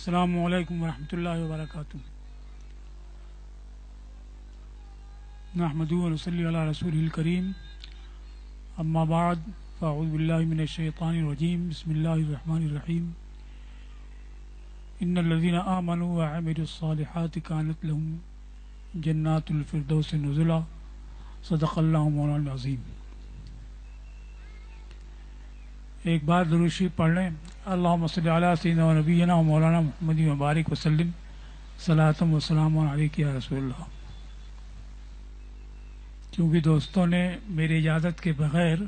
السلام علیکم ورحمۃ اللہ وبرکاتہ. نحمد و نصلی علی رسول الکریم. اما بعد فاعوذ باللہ من الشیطان الرجیم. بسم اللہ الرحمن الرحیم. ان الذین آمنوا وعملوا الصالحات كانت لهم جنات الفردوس نزلا. صدق اللہ مولانا العظیم. ایک بار درود شریف پڑھ لیں. اللہم صلی علی سیدنا و نبینا و مولانا محمد مبارک وسلم. صلاۃ و سلام علیک یا رسول اللہ. کیونکہ دوستوں نے میری اجازت کے بغیر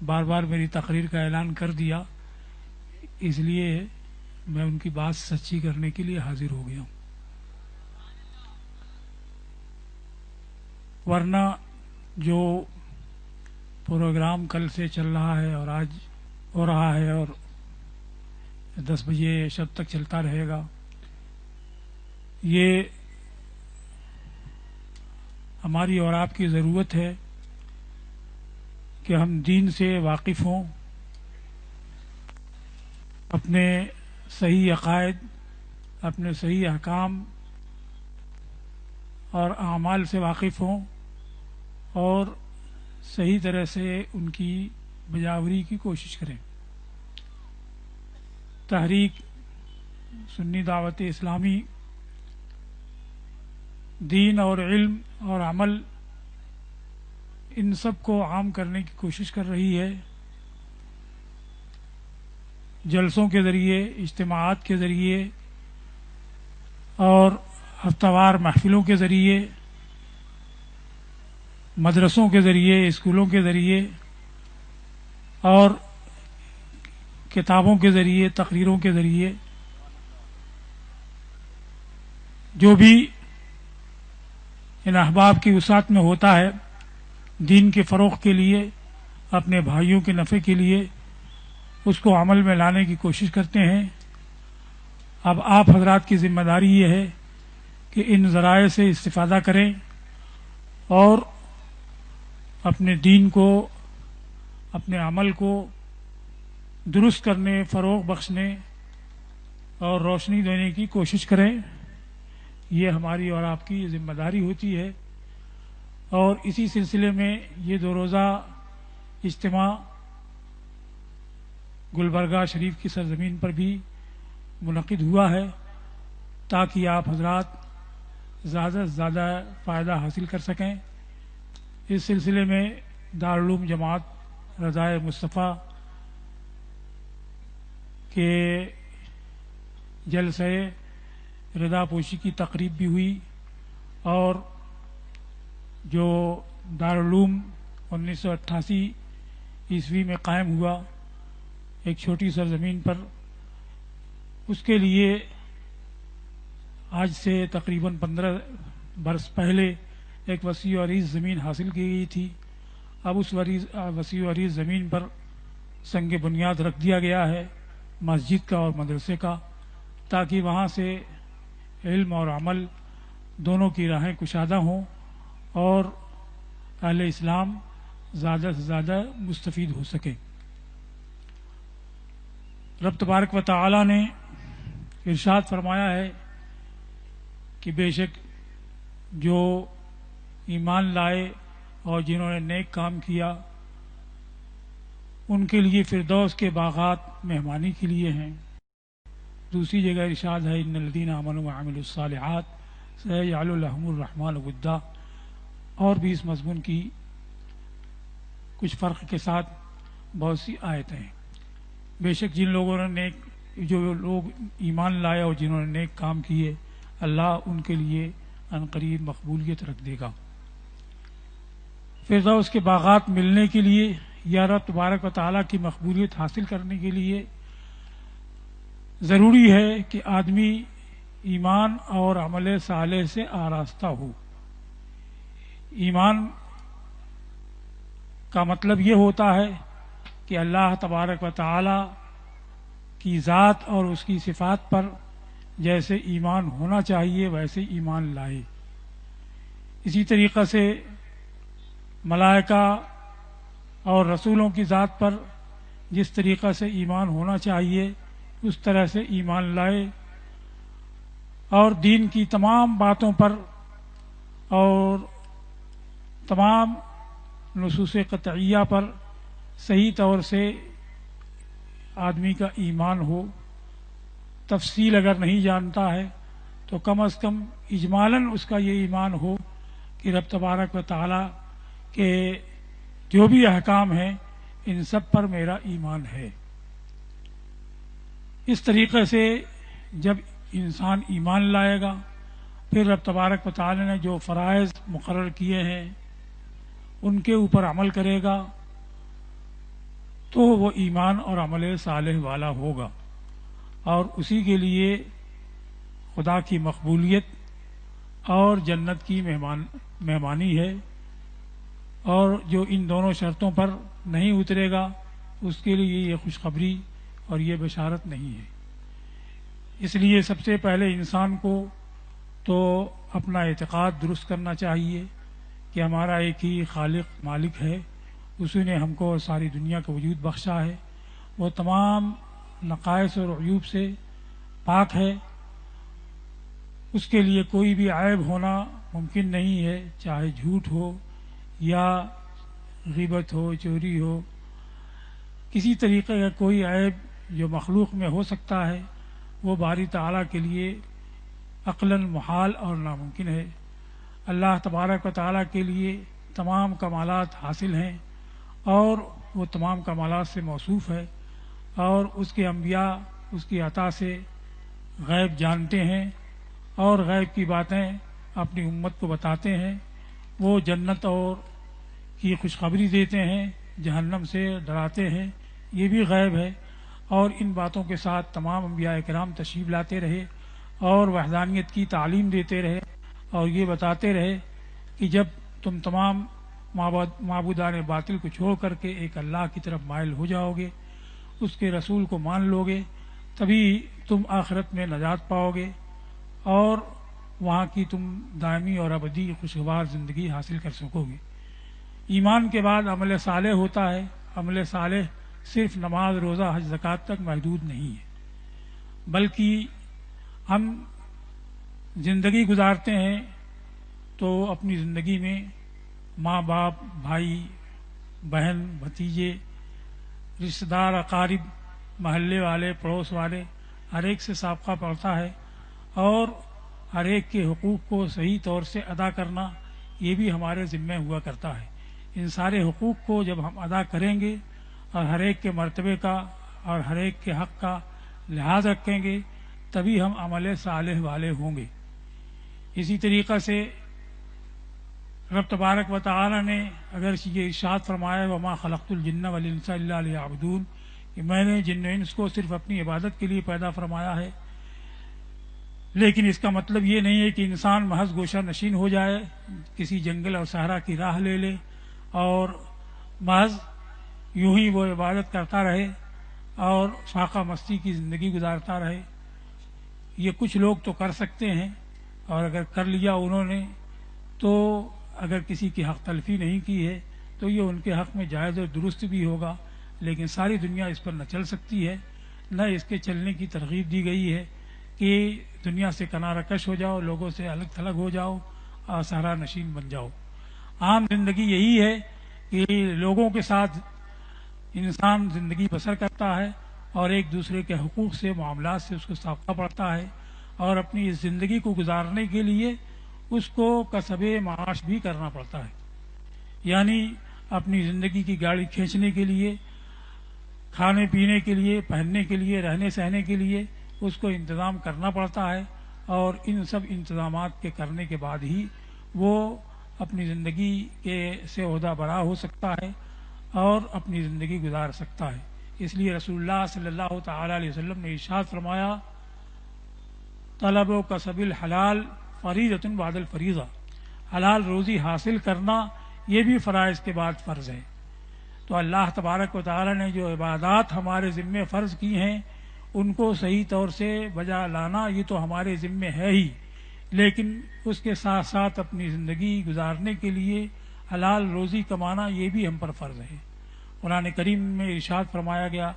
بار بار میری تقریر کا اعلان کر دیا، اس لیے میں ان کی بات سچی کرنے کے لیے حاضر ہو گیا ہوں. ورنہ جو پروگرام کل سے چل رہا ہے اور آج ہو رہا ہے اور 10 بجے شب تک چلتا رہے گا، یہ ہماری اور آپ کی ضرورت ہے کہ ہم دین سے واقف ہوں، اپنے صحیح عقائد، اپنے صحیح احکام اور اعمال سے واقف ہوں اور صحیح طرح سے ان کی بجاوری کی کوشش کریں. تحریک سنی دعوت اسلامی دین اور علم اور عمل ان سب کو عام کرنے کی کوشش کر رہی ہے. جلسوں کے ذریعے، اجتماعات کے ذریعے اور ہفتہ وار محفلوں کے ذریعے، مدرسوں کے ذریعے، اسکولوں کے ذریعے اور کتابوں کے ذریعے، تقریروں کے ذریعے جو بھی ان احباب کی وسعت میں ہوتا ہے، دین کے فروغ کے لیے، اپنے بھائیوں کے نفع کے لیے اس کو عمل میں لانے کی کوشش کرتے ہیں. اب آپ حضرات کی ذمہ داری یہ ہے کہ ان ذرائع سے استفادہ کریں اور اپنے دین کو، اپنے عمل کو درست کرنے، فروغ بخشنے اور روشنی دینے کی کوشش کریں. یہ ہماری اور آپ کی ذمہ داری ہوتی ہے. اور اسی سلسلے میں یہ 2 روزہ اجتماع گلبرگہ شریف کی سرزمین پر بھی منعقد ہوا ہے تاکہ آپ حضرات زیادہ سے زیادہ فائدہ حاصل کر سکیں. اس سلسلے میں دارالعلوم جماعت رضائے مصطفیٰ کے جلسہ رضا پوشی کی تقریب بھی ہوئی اور جو دارالعلوم 1988 عیسوی میں قائم ہوا ایک چھوٹی سرزمین پر، اس کے لیے آج سے تقریباً 15 برس پہلے ایک وسیع و عریض زمین حاصل کی گئی تھی. اب اس وسیع و عریض زمین پر سنگ بنیاد رکھ دیا گیا ہے مسجد کا اور مدرسے کا، تاکہ وہاں سے علم اور عمل دونوں کی راہیں کشادہ ہوں اور اہل اسلام زیادہ سے زیادہ مستفید ہو سکے. رب تبارک و تعالی نے ارشاد فرمایا ہے کہ بے شک جو ایمان لائے اور جنہوں نے نیک کام کیا ان کے لیے فردوس کے باغات مہمانی کے لیے ہیں. دوسری جگہ ارشاد ہے ان الذین آمنوا وعملوا الصالحات سیجعل لهم الرحمن ودا. اور بھی اس مضمون کی کچھ فرق کے ساتھ بہت سی آیتیں ہیں. بے شک جن لوگوں نے جو لوگ ایمان لائے اور جنہوں نے نیک کام کیے، اللہ ان کے لیے عنقریب مقبولیت رکھ دے گا. فردوس کے باغات ملنے کے لیے یا رب تبارک و تعالیٰ کی مقبولیت حاصل کرنے کے لیے ضروری ہے کہ آدمی ایمان اور عمل صالح سے آراستہ ہو. ایمان کا مطلب یہ ہوتا ہے کہ اللہ تبارک و تعالی کی ذات اور اس کی صفات پر جیسے ایمان ہونا چاہیے ویسے ایمان لائے. اسی طریقے سے ملائکہ اور رسولوں کی ذات پر جس طریقہ سے ایمان ہونا چاہیے اس طرح سے ایمان لائے اور دین کی تمام باتوں پر اور تمام نصوص قطعیہ پر صحیح طور سے آدمی کا ایمان ہو. تفصیل اگر نہیں جانتا ہے تو کم از کم اجمالاً اس کا یہ ایمان ہو کہ رب تبارک و تعالی کے جو بھی احکام ہیں ان سب پر میرا ایمان ہے. اس طریقے سے جب انسان ایمان لائے گا پھر رب تبارک و تعالی نے جو فرائض مقرر کیے ہیں ان کے اوپر عمل کرے گا تو وہ ایمان اور عمل صالح والا ہوگا اور اسی کے لیے خدا کی مقبولیت اور جنت کی مہمانی ہے. اور جو ان دونوں شرطوں پر نہیں اترے گا اس کے لیے یہ خوشخبری اور یہ بشارت نہیں ہے. اس لیے سب سے پہلے انسان کو تو اپنا اعتقاد درست کرنا چاہیے کہ ہمارا ایک ہی خالق مالک ہے. اسی نے ہم کو ساری دنیا کا وجود بخشا ہے. وہ تمام نقائص اور عیوب سے پاک ہے. اس کے لیے کوئی بھی عیب ہونا ممکن نہیں ہے، چاہے جھوٹ ہو یا غیبت ہو، چوری ہو. کسی طریقے کا کوئی عیب جو مخلوق میں ہو سکتا ہے وہ باری تعالیٰ کے لیے عقلاً محال اور ناممکن ہے. اللہ تبارک و تعالیٰ کے لیے تمام کمالات حاصل ہیں اور وہ تمام کمالات سے موصوف ہے اور اس کے انبیاء اس کی عطا سے غیب جانتے ہیں اور غیب کی باتیں اپنی امت کو بتاتے ہیں. وہ جنت اور کی خوشخبری دیتے ہیں، جہنم سے ڈراتے ہیں، یہ بھی غیب ہے. اور ان باتوں کے ساتھ تمام انبیاء کرام تشریف لاتے رہے اور وحدانیت کی تعلیم دیتے رہے اور یہ بتاتے رہے کہ جب تم تمام معبودان باطل کو چھوڑ کر کے ایک اللہ کی طرف مائل ہو جاؤ گے، اس کے رسول کو مان لو گے، تبھی تم آخرت میں نجات پاؤ گے اور وہاں کی تم دائمی اور ابدی خوشگوار زندگی حاصل کر سکو گے. ایمان کے بعد عمل صالح ہوتا ہے. عمل صالح صرف نماز، روزہ، حج، زکوٰۃ تک محدود نہیں ہے، بلکہ ہم زندگی گزارتے ہیں تو اپنی زندگی میں ماں باپ، بھائی بہن، بھتیجے، رشتہ دار، اقارب، محلے والے، پڑوس والے، ہر ایک سے سابقہ پڑتا ہے اور ہر ایک کے حقوق کو صحیح طور سے ادا کرنا یہ بھی ہمارے ذمہ ہوا کرتا ہے. ان سارے حقوق کو جب ہم ادا کریں گے اور ہر ایک کے مرتبے کا اور ہر ایک کے حق کا لحاظ رکھیں گے تبھی ہم عمل صالح والے ہوں گے. اسی طریقہ سے رب تبارک و تعالی نے اگر یہ ارشاد فرمایا وما خلقت الجن والانس الا لیعبدون کہ میں نے جن و انس کو صرف اپنی عبادت کے لیے پیدا فرمایا ہے، لیکن اس کا مطلب یہ نہیں ہے کہ انسان محض گوشہ نشین ہو جائے، کسی جنگل اور صحرا کی راہ لے لے اور محض یوں ہی وہ عبادت کرتا رہے اور فاقہ مستی کی زندگی گزارتا رہے. یہ کچھ لوگ تو کر سکتے ہیں اور اگر کر لیا انہوں نے تو اگر کسی کی حق تلفی نہیں کی ہے تو یہ ان کے حق میں جائز اور درست بھی ہوگا، لیکن ساری دنیا اس پر نہ چل سکتی ہے، نہ اس کے چلنے کی ترغیب دی گئی ہے کہ دنیا سے کنارہ کش ہو جاؤ، لوگوں سے الگ تھلگ ہو جاؤ اور صحرا نشین بن جاؤ. عام زندگی یہی ہے کہ لوگوں کے ساتھ انسان زندگی بسر کرتا ہے اور ایک دوسرے کے حقوق سے، معاملات سے اس کو سابقہ پڑتا ہے اور اپنی اس زندگی کو گزارنے کے لیے اس کو کسب معاش بھی کرنا پڑتا ہے. یعنی اپنی زندگی کی گاڑی کھینچنے کے لیے، کھانے پینے کے لیے، پہننے کے لیے، رہنے سہنے کے لیے اس کو انتظام کرنا پڑتا ہے اور ان سب انتظامات کے کرنے کے بعد ہی وہ اپنی زندگی کے سے عہدہ برا ہو سکتا ہے اور اپنی زندگی گزار سکتا ہے. اس لیے رسول اللہ صلی اللہ تعالی علیہ وسلم نے ارشاد فرمایا طلب و کسب الحلال فریضۃ بعد الفریضہ، حلال روزی حاصل کرنا یہ بھی فرائض کے بعد فرض ہے. تو اللہ تبارک و تعالی نے جو عبادات ہمارے ذمے فرض کی ہیں ان کو صحیح طور سے بجا لانا یہ تو ہمارے ذمے ہے ہی، لیکن اس کے ساتھ ساتھ اپنی زندگی گزارنے کے لیے حلال روزی کمانا یہ بھی ہم پر فرض ہے. قرآن کریم میں ارشاد فرمایا گیا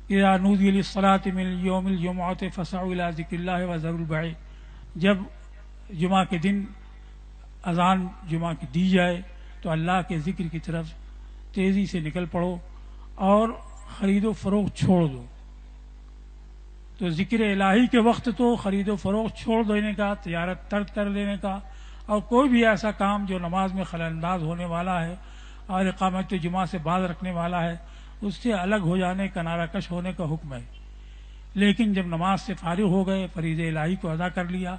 اذا نودی للصلاۃ من یوم الجمعۃ فاسعوا الی ذکر اللہ وذروا البیع، جب جمعہ کے دن اذان جمعہ کی دی جائے تو اللہ کے ذکر کی طرف تیزی سے نکل پڑو اور خرید و فروخت چھوڑ دو۔ تو ذکر الہی کے وقت تو خرید و فروخت چھوڑ دینے کا، تجارت ترک کر دینے کا، اور کوئی بھی ایسا کام جو نماز میں خلل انداز ہونے والا ہے اور اقامت جمعہ سے باز رکھنے والا ہے، اس سے الگ ہو جانے، کنارہ کش ہونے کا حکم ہے۔ لیکن جب نماز سے فارغ ہو گئے، فرض الہی کو ادا کر لیا،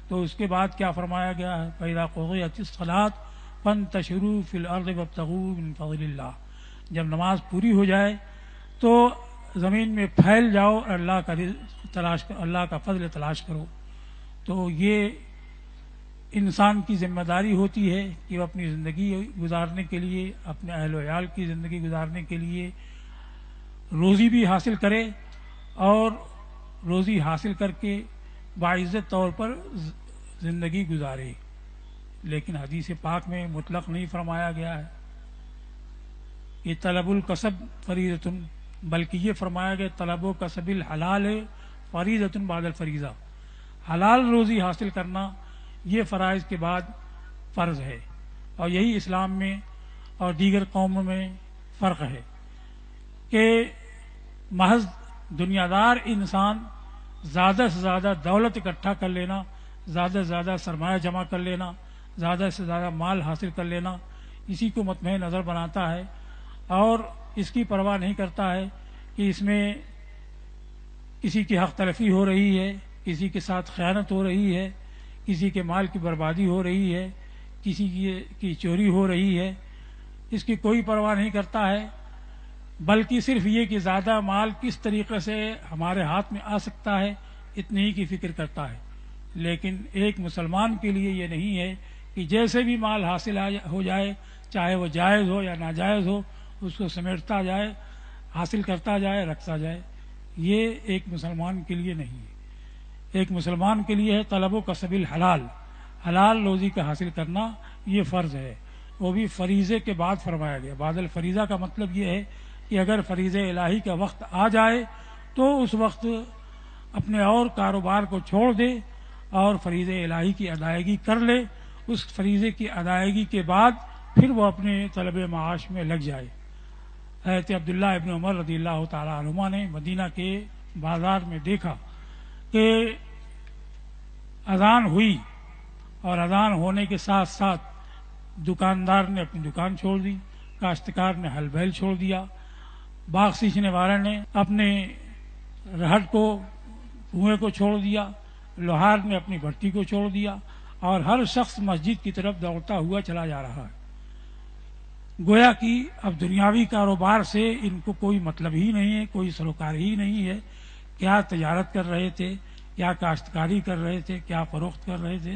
تو اس کے بعد کیا فرمایا گیا ہے؟ فَإِذَا قُضِيَتِ الصَّلَاةُ فَانتَشِرُوا فِي الْأَرْضِ وَابْتَغُوا مِن فَضْلِ اللَّهِ، جب نماز پوری ہو جائے تو زمین میں پھیل جاؤ اور اللہ کا رزق تلاش کرو، اللہ کا فضل تلاش کرو۔ تو یہ انسان کی ذمہ داری ہوتی ہے کہ وہ اپنی زندگی گزارنے کے لیے، اپنے اہل و عیال کی زندگی گزارنے کے لیے روزی بھی حاصل کرے، اور روزی حاصل کر کے باعزت طور پر زندگی گزارے۔ لیکن حدیث پاک میں مطلق نہیں فرمایا گیا ہے کہ طلب الکسب فریضۃ، بلکہ یہ فرمایا گیا طلب و کسب الحلال فریضۃ بعد الفریضہ، حلال روزی حاصل کرنا یہ فرائض کے بعد فرض ہے۔ اور یہی اسلام میں اور دیگر قوموں میں فرق ہے کہ محض دنیا دار انسان زیادہ سے زیادہ دولت اکٹھا کر لینا، زیادہ سے زیادہ سرمایہ جمع کر لینا، زیادہ سے زیادہ مال حاصل کر لینا، اسی کو مطمع نظر بناتا ہے، اور اس کی پرواہ نہیں کرتا ہے کہ اس میں کسی کی حق تلفی ہو رہی ہے، کسی کے ساتھ خیانت ہو رہی ہے، کسی کے مال کی بربادی ہو رہی ہے، کسی کی چوری ہو رہی ہے، اس کی کوئی پرواہ نہیں کرتا ہے، بلکہ صرف یہ کہ زیادہ مال کس طریقے سے ہمارے ہاتھ میں آ سکتا ہے، اتنی ہی کی فکر کرتا ہے۔ لیکن ایک مسلمان کے لیے یہ نہیں ہے کہ جیسے بھی مال حاصل ہو جائے، چاہے وہ جائز ہو یا ناجائز ہو، اس کو سمیٹتا جائے، حاصل کرتا جائے، رکھتا جائے۔ یہ ایک مسلمان کے لیے نہیں ہے۔ ایک مسلمان کے لیے ہے طلب و کسب الحلال، حلال روزی کا حاصل کرنا، یہ فرض ہے، وہ بھی فریضے کے بعد فرمایا گیا۔ بعد الفریضہ کا مطلب یہ ہے کہ اگر فریض الہی کا وقت آ جائے تو اس وقت اپنے اور کاروبار کو چھوڑ دے اور فریض الہی کی ادائیگی کر لے، اس فریضے کی ادائیگی کے بعد پھر وہ اپنے طلب معاش میں لگ جائے۔ حضرت عبداللہ ابن عمر رضی اللہ تعالی عنہما نے مدینہ کے بازار میں دیکھا کہ اذان ہوئی، اور اذان ہونے کے ساتھ ساتھ دکاندار نے اپنی دکان چھوڑ دی، کاشتکار نے ہل بیل چھوڑ دیا، باغ سینچنے والا نے اپنے رہٹ کو، کنویں کو چھوڑ دیا، لوہار نے اپنی بھٹی کو چھوڑ دیا، اور ہر شخص مسجد کی طرف دوڑتا ہوا چلا جا رہا ہے۔ گویا کہ اب دنیاوی کاروبار سے ان کو کوئی مطلب ہی نہیں ہے، کوئی سروکار ہی نہیں ہے۔ کیا تجارت کر رہے تھے، کیا کاشتکاری کر رہے تھے، کیا فروخت کر رہے تھے،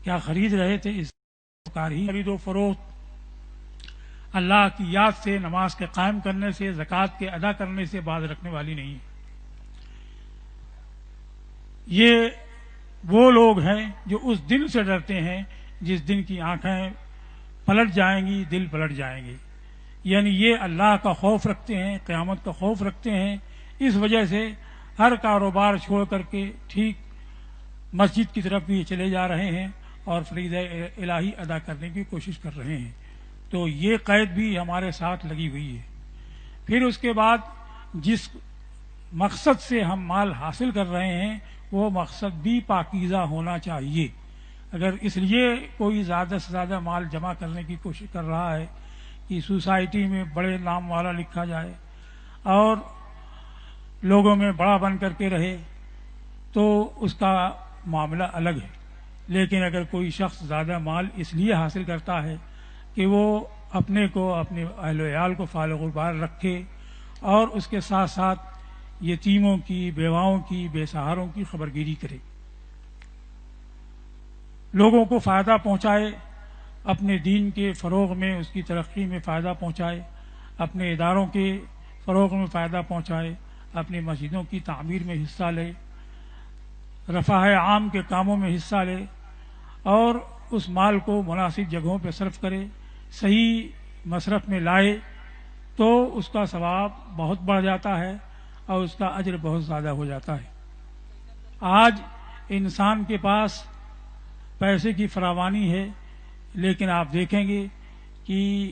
کیا خرید رہے تھے، اس سروکار ہی خرید و فروخت اللہ کی یاد سے، نماز کے قائم کرنے سے، زکوٰۃ کے ادا کرنے سے باز رکھنے والی نہیں ہے۔ یہ وہ لوگ ہیں جو اس دن سے ڈرتے ہیں جس دن کی آنکھیں پلٹ جائیں گی، دل پلٹ جائیں گے، یعنی یہ اللہ کا خوف رکھتے ہیں، قیامت کا خوف رکھتے ہیں، اس وجہ سے ہر کاروبار چھوڑ کر کے ٹھیک مسجد کی طرف بھی چلے جا رہے ہیں اور فریضہ الہی ادا کرنے کی کوشش کر رہے ہیں۔ تو یہ قید بھی ہمارے ساتھ لگی ہوئی ہے۔ پھر اس کے بعد جس مقصد سے ہم مال حاصل کر رہے ہیں وہ مقصد بھی پاکیزہ ہونا چاہیے۔ اگر اس لیے کوئی زیادہ سے زیادہ مال جمع کرنے کی کوشش کر رہا ہے کہ سوسائٹی میں بڑے نام والا لکھا جائے اور لوگوں میں بڑا بن کر کے رہے، تو اس کا معاملہ الگ ہے۔ لیکن اگر کوئی شخص زیادہ مال اس لیے حاصل کرتا ہے کہ وہ اپنے کو، اپنے اہل و عیال کو فارغ البال رکھے اور اس کے ساتھ ساتھ یتیموں کی، بیواؤں کی، بے سہاروں کی خبرگیری کرے، لوگوں کو فائدہ پہنچائے، اپنے دین کے فروغ میں، اس کی ترقی میں فائدہ پہنچائے، اپنے اداروں کے فروغ میں فائدہ پہنچائے، اپنی مسجدوں کی تعمیر میں حصہ لے، رفاہ عام کے کاموں میں حصہ لے، اور اس مال کو مناسب جگہوں پہ صرف کرے، صحیح مصرف میں لائے، تو اس کا ثواب بہت بڑھ جاتا ہے اور اس کا اجر بہت زیادہ ہو جاتا ہے۔ آج انسان کے پاس پیسے کی فراوانی ہے، لیکن آپ دیکھیں گے کہ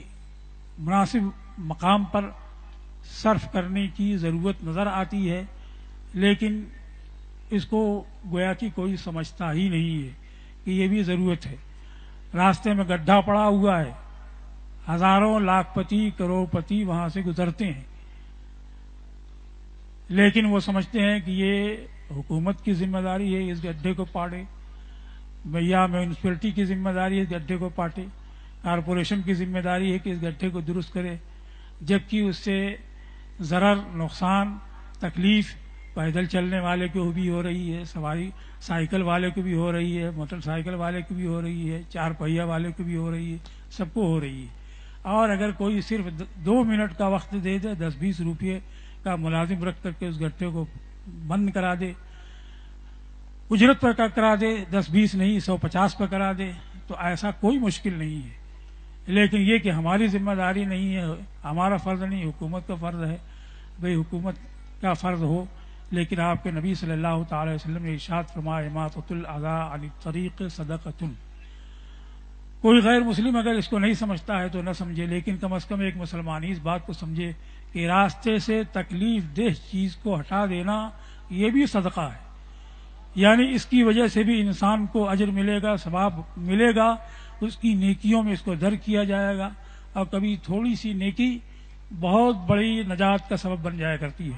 مناسب مقام پر صرف کرنے کی ضرورت نظر آتی ہے، لیکن اس کو گویا کہ کوئی سمجھتا ہی نہیں ہے کہ یہ بھی ضرورت ہے۔ راستے میں گڈھا پڑا ہوا ہے، ہزاروں لاکھ پتی کروڑ پتی وہاں سے گزرتے ہیں، لیکن وہ سمجھتے ہیں کہ یہ حکومت کی ذمہ داری ہے اس گڈھے کو پاٹے، یا میونسپلٹی کی ذمہ داری ہے اس گڈھے کو پاٹے، کارپوریشن کی ذمہ داری ہے کہ اس گڈھے کو درست کرے، جبکہ اس سے ضرر، نقصان، تکلیف پیدل چلنے والے کو بھی ہو رہی ہے، سواری سائیکل والے کو بھی ہو رہی ہے، موٹر سائیکل والے کو بھی ہو رہی ہے، چار پہیا والے کو بھی ہو رہی ہے، سب کو ہو رہی ہے۔ اور اگر کوئی صرف 2 منٹ کا وقت دے دے، 10-20 روپئے کا ملازم رکھ کر کے اس گڈھے کو بند کرا دے، اجرت پر کرا دے، 10-20 نہیں 150 پر کرا دے، تو ایسا کوئی مشکل نہیں ہے۔ لیکن یہ کہ ہماری ذمہ داری نہیں ہے، ہمارا فرض نہیں، حکومت کا فرض ہے، بھئی حکومت کا فرض ہو، لیکن آپ کے نبی صلی اللہ تعالی وسلم نے ارشاد فرمایا اماطۃ الاذی عن الطریق صدقۃ۔ کوئی غیر مسلم اگر اس کو نہیں سمجھتا ہے تو نہ سمجھے، لیکن کم از کم ایک مسلمان اس بات کو سمجھے کہ راستے سے تکلیف دہ چیز کو ہٹا دینا یہ بھی صدقہ ہے، یعنی اس کی وجہ سے بھی انسان کو اجر ملے گا، ثواب ملے گا، اس کی نیکیوں میں اس کو در کیا جائے گا، اور کبھی تھوڑی سی نیکی بہت بڑی نجات کا سبب بن جایا کرتی ہے۔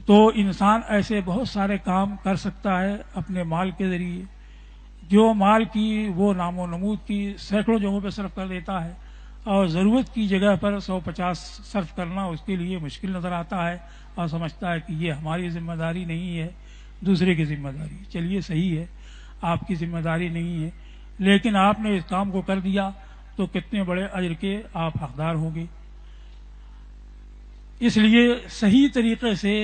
تو انسان ایسے بہت سارے کام کر سکتا ہے اپنے مال کے ذریعے، جو مال کی وہ نام و نمود کی سینکڑوں جگہوں پہ صرف کر دیتا ہے، اور ضرورت کی جگہ پر 150 صرف کرنا اس کے لیے مشکل نظر آتا ہے، اور سمجھتا ہے کہ یہ ہماری ذمہ داری نہیں ہے، دوسرے کی ذمہ داری۔ چلیے صحیح ہے، آپ کی ذمہ داری نہیں ہے، لیکن آپ نے اس کام کو کر دیا تو کتنے بڑے اجر کے آپ حقدار ہوں گے۔ اس لیے صحیح طریقے سے،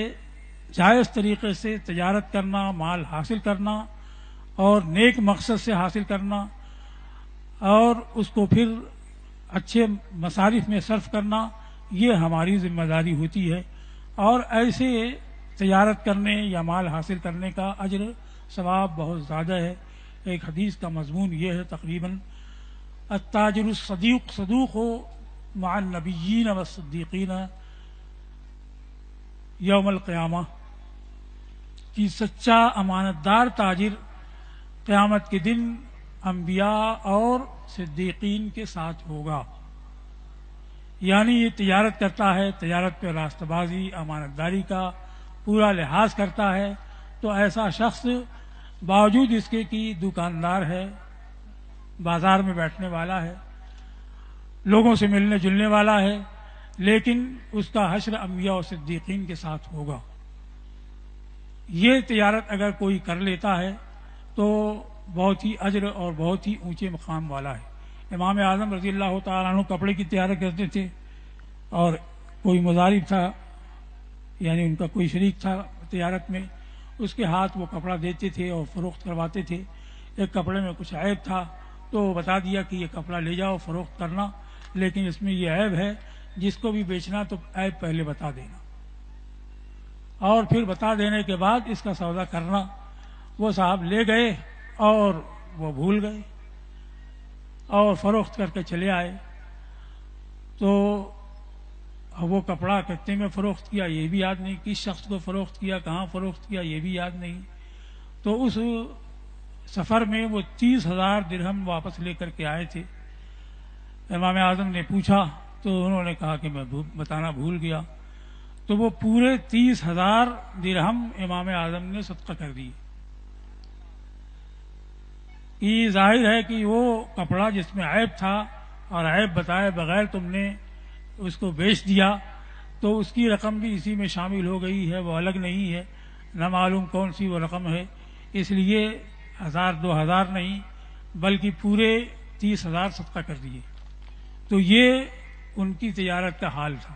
جائز طریقے سے تجارت کرنا، مال حاصل کرنا، اور نیک مقصد سے حاصل کرنا، اور اس کو پھر اچھے مصارف میں صرف کرنا، یہ ہماری ذمہ داری ہوتی ہے۔ اور ایسے تجارت کرنے یا مال حاصل کرنے کا اجر ثواب بہت زیادہ ہے۔ ایک حدیث کا مضمون یہ ہے تقریباً، التاجر الصدیق صدوق مع النبیین والصدیقین یوم القیامہ، کہ سچا امانت دار تاجر قیامت کے دن انبیاء اور صدیقین کے ساتھ ہوگا۔ یعنی یہ تجارت کرتا ہے، تجارت پہ راستہ بازی، امانت داری کا پورا لحاظ کرتا ہے، تو ایسا شخص باوجود اس کے کہ دکاندار ہے، بازار میں بیٹھنے والا ہے، لوگوں سے ملنے جلنے والا ہے، لیکن اس کا حشر انبیاء اور صدیقین کے ساتھ ہوگا۔ یہ تجارت اگر کوئی کر لیتا ہے تو بہت ہی اجر اور بہت ہی اونچے مقام والا ہے۔ امام اعظم رضی اللہ تعالیٰ عنہ کپڑے کی تجارت کرتے تھے، اور کوئی مضارب تھا، یعنی ان کا کوئی شریک تھا تجارت میں، اس کے ہاتھ وہ کپڑا دیتے تھے اور فروخت کرواتے تھے۔ ایک کپڑے میں کچھ عیب تھا تو وہ بتا دیا کہ یہ کپڑا لے جاؤ فروخت کرنا، لیکن اس میں یہ عیب ہے، جس کو بھی بیچنا تو عیب پہلے بتا دینا، اور پھر بتا دینے کے بعد اس کا سودا کرنا۔ وہ صاحب لے گئے اور وہ بھول گئے اور فروخت کر کے چلے آئے، تو وہ کپڑا کتنے میں فروخت کیا یہ بھی یاد نہیں، کس شخص کو فروخت کیا، کہاں فروخت کیا یہ بھی یاد نہیں۔ تو اس سفر میں وہ 30,000 درہم واپس لے کر کے آئے تھے۔ امام اعظم نے پوچھا تو انہوں نے کہا کہ میں بتانا بھول گیا۔ تو وہ پورے 30,000 درہم امام اعظم نے صدقہ کر دی۔ یہ ظاہر ہے کہ وہ کپڑا جس میں عیب تھا اور عیب بتائے بغیر تم نے اس کو بیچ دیا، تو اس کی رقم بھی اسی میں شامل ہو گئی ہے، وہ الگ نہیں ہے، نہ معلوم کون سی وہ رقم ہے۔ اس لیے 1,000-2,000 نہیں بلکہ پورے 30,000 صدقہ کر دیے۔ تو یہ ان کی تجارت کا حال تھا۔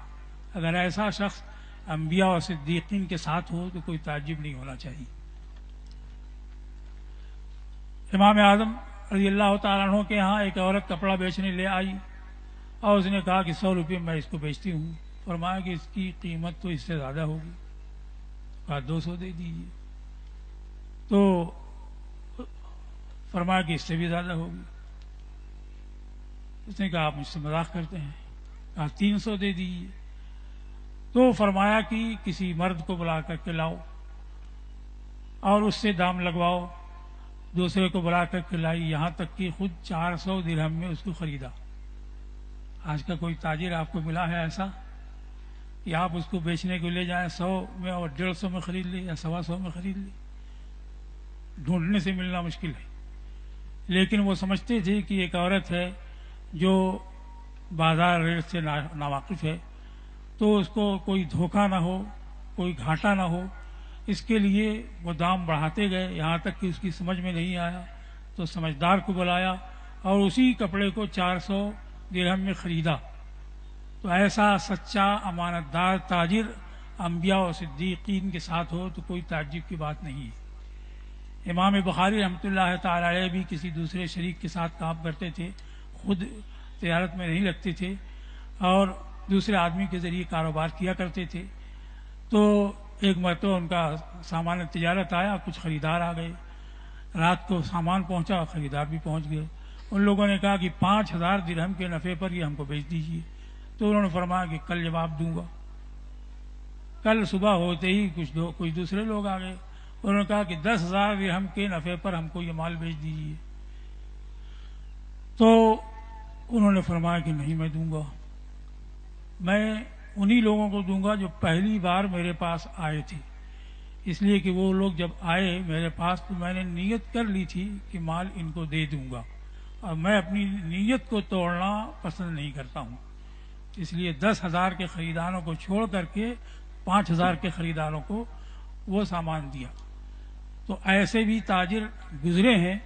اگر ایسا شخص انبیاء اور صدیقین کے ساتھ ہو تو کوئی تعجب نہیں ہونا چاہیے۔ امام اعظم رضی اللہ تعالیٰ عنہ کے ہاں ایک عورت کپڑا بیچنے لے آئی، اور اس نے کہا کہ 100 روپے میں اس کو بیچتی ہوں، فرمایا کہ اس کی قیمت تو اس سے زیادہ ہوگی، کہا 200 دے دیجیے، تو فرمایا کہ اس سے بھی زیادہ ہوگی، اس نے کہا آپ مجھ سے مذاق کرتے ہیں، کہا 300 دے دیجیے، تو فرمایا کہ کسی مرد کو بلا کر کے لاؤ اور اس سے دام لگواؤ، دوسرے کو بلا کر کے لائی، یہاں تک کہ خود 400 درہم میں اس کو خریدا۔ آج کا کوئی تاجر آپ کو ملا ہے ایسا کہ آپ اس کو بیچنے کو لے جائیں 100 میں اور 150 میں خرید لیں یا 125 میں خرید لیں؟ ڈھونڈنے سے ملنا مشکل ہے۔ لیکن وہ سمجھتے تھے کہ ایک عورت ہے جو بازار ریٹ سے ناواقف ہے، تو اس کو کوئی دھوکہ نہ ہو، کوئی گھاٹا نہ ہو، اس کے لیے وہ دام بڑھاتے گئے، یہاں تک کہ اس کی سمجھ میں نہیں آیا تو سمجھدار کو بلایا اور اسی کپڑے کو 400 درہم میں خریدا۔ تو ایسا سچا امانت دار تاجر انبیاء و صدیقین کے ساتھ ہو تو کوئی تعجب کی بات نہیں ہے۔ امام بخاری رحمۃ اللہ تعالی علیہ بھی کسی دوسرے شریک کے ساتھ کام کرتے تھے، خود تجارت میں نہیں لگتے تھے اور دوسرے آدمی کے ذریعے کاروبار کیا کرتے تھے۔ تو ایک مرتبہ ان کا سامان تجارت آیا، کچھ خریدار آ گئے، رات کو سامان پہنچا، خریدار بھی پہنچ گئے۔ ان لوگوں نے کہا کہ 5000 درہم کے نفع پر یہ ہم کو بیچ دیجیے، تو انہوں نے فرمایا کہ کل جواب دوں گا۔ کل صبح ہوتے ہی کچھ دوسرے لوگ آ گئے، انہوں نے کہا کہ 10,000 درہم کے نفع پر ہم کو یہ مال بیچ دیجیے، تو انہوں نے فرمایا کہ نہیں میں دوں گا، میں انہی لوگوں کو دوں گا جو پہلی بار میرے پاس آئے تھے، اس لیے کہ وہ لوگ جب آئے میرے پاس تو میں نے نیت کر لی تھی کہ مال ان کو دے دوں گا، اور میں اپنی نیت کو توڑنا پسند نہیں کرتا ہوں، اس لیے 10,000 کے خریداروں کو چھوڑ کر کے 5,000 کے خریداروں کو وہ سامان دیا۔ تو ایسے بھی تاجر گزرے ہیں،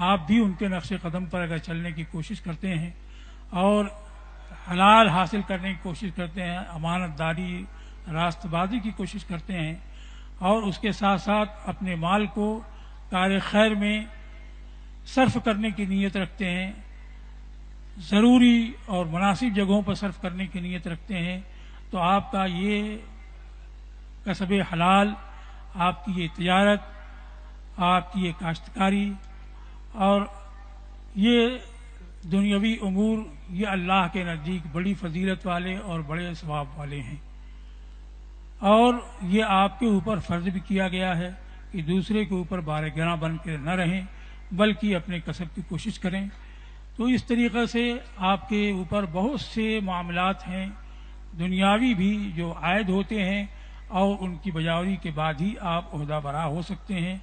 آپ بھی ان کے نقش قدم پر اگر چلنے کی کوشش کرتے ہیں اور حلال حاصل کرنے کی کوشش کرتے ہیں، امانت داری راست بازی کی کوشش کرتے ہیں اور اس کے ساتھ ساتھ اپنے مال کو کار خیر میں صرف کرنے کی نیت رکھتے ہیں، ضروری اور مناسب جگہوں پر صرف کرنے کی نیت رکھتے ہیں، تو آپ کا یہ کسب حلال، آپ کی یہ تجارت، آپ کی یہ کاشتکاری اور یہ دنیاوی امور، یہ اللہ کے نزدیک بڑی فضیلت والے اور بڑے ثواب والے ہیں، اور یہ آپ کے اوپر فرض بھی کیا گیا ہے کہ دوسرے کے اوپر بار گراں بن کے نہ رہیں بلکہ اپنے کسب کی کوشش کریں۔ تو اس طریقے سے آپ کے اوپر بہت سے معاملات ہیں دنیاوی بھی جو عائد ہوتے ہیں، اور ان کی بجاوری کے بعد ہی آپ عہدہ برا ہو سکتے ہیں،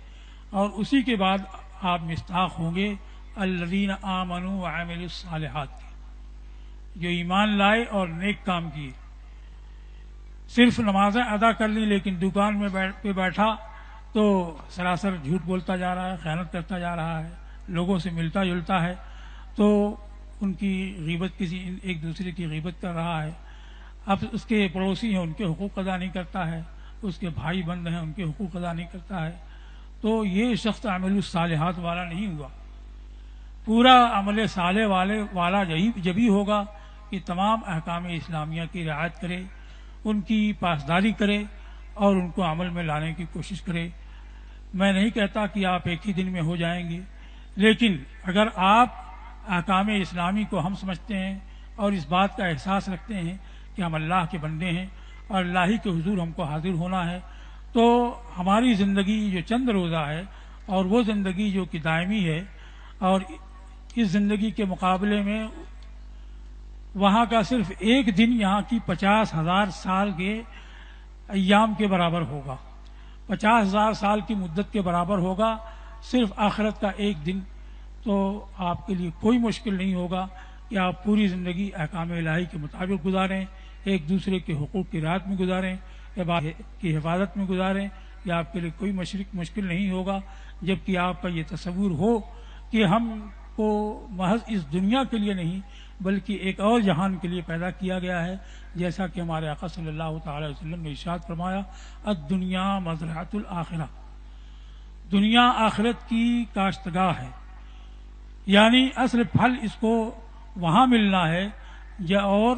اور اسی کے بعد آپ مستحق ہوں گے الذین آمنوا وعملوا الصالحات کی، جو ایمان لائے اور نیک کام کیے۔ صرف نمازیں ادا کر لی لیکن دکان میں پہ بیٹھا تو سراسر جھوٹ بولتا جا رہا ہے، خیانت کرتا جا رہا ہے، لوگوں سے ملتا جلتا ہے، تو ان کی غیبت، ایک دوسرے کی غیبت کر رہا ہے، اب اس کے پڑوسی ہیں ان کے حقوق ادا نہیں کرتا ہے، اس کے بھائی بند ہیں ان کے حقوق ادا نہیں کرتا ہے، تو یہ شخص عمل الصالحات والا نہیں ہوا۔ پورا عمل صالح والا جبھی ہوگا کہ تمام احکام اسلامیہ کی رعایت کرے، ان کی پاسداری کرے اور ان کو عمل میں لانے کی کوشش کرے۔ میں نہیں کہتا کہ آپ ایک ہی دن میں ہو جائیں گے، لیکن اگر آپ احکام اسلامی کو ہم سمجھتے ہیں اور اس بات کا احساس رکھتے ہیں کہ ہم اللہ کے بندے ہیں اور اللہ ہی کے حضور ہم کو حاضر ہونا ہے، تو ہماری زندگی جو چند روزہ ہے اور وہ زندگی جو کہ دائمی ہے، اور اس زندگی کے مقابلے میں وہاں کا صرف ایک دن یہاں کی 50,000 سال کے ایام کے برابر ہوگا، 50,000 سال کی مدت کے برابر ہوگا صرف آخرت کا ایک دن۔ تو آپ کے لیے کوئی مشکل نہیں ہوگا کہ آپ پوری زندگی احکام الہی کے مطابق گزاریں، ایک دوسرے کے حقوق کی رعایت میں گزاریں، عبادت کی حفاظت میں گزاریں، یہ آپ کے لیے کوئی مشکل نہیں ہوگا، جبکہ آپ کا یہ تصور ہو کہ ہم کو محض اس دنیا کے لیے نہیں بلکہ ایک اور جہان کے لیے پیدا کیا گیا ہے، جیسا کہ ہمارے آقا صلی اللہ تعالی وسلم نے ارشاد فرمایا الدنیا مزرعۃ الآخرہ، دنیا آخرت کی کاشتگاہ ہے، یعنی اصل پھل اس کو وہاں ملنا ہے، اور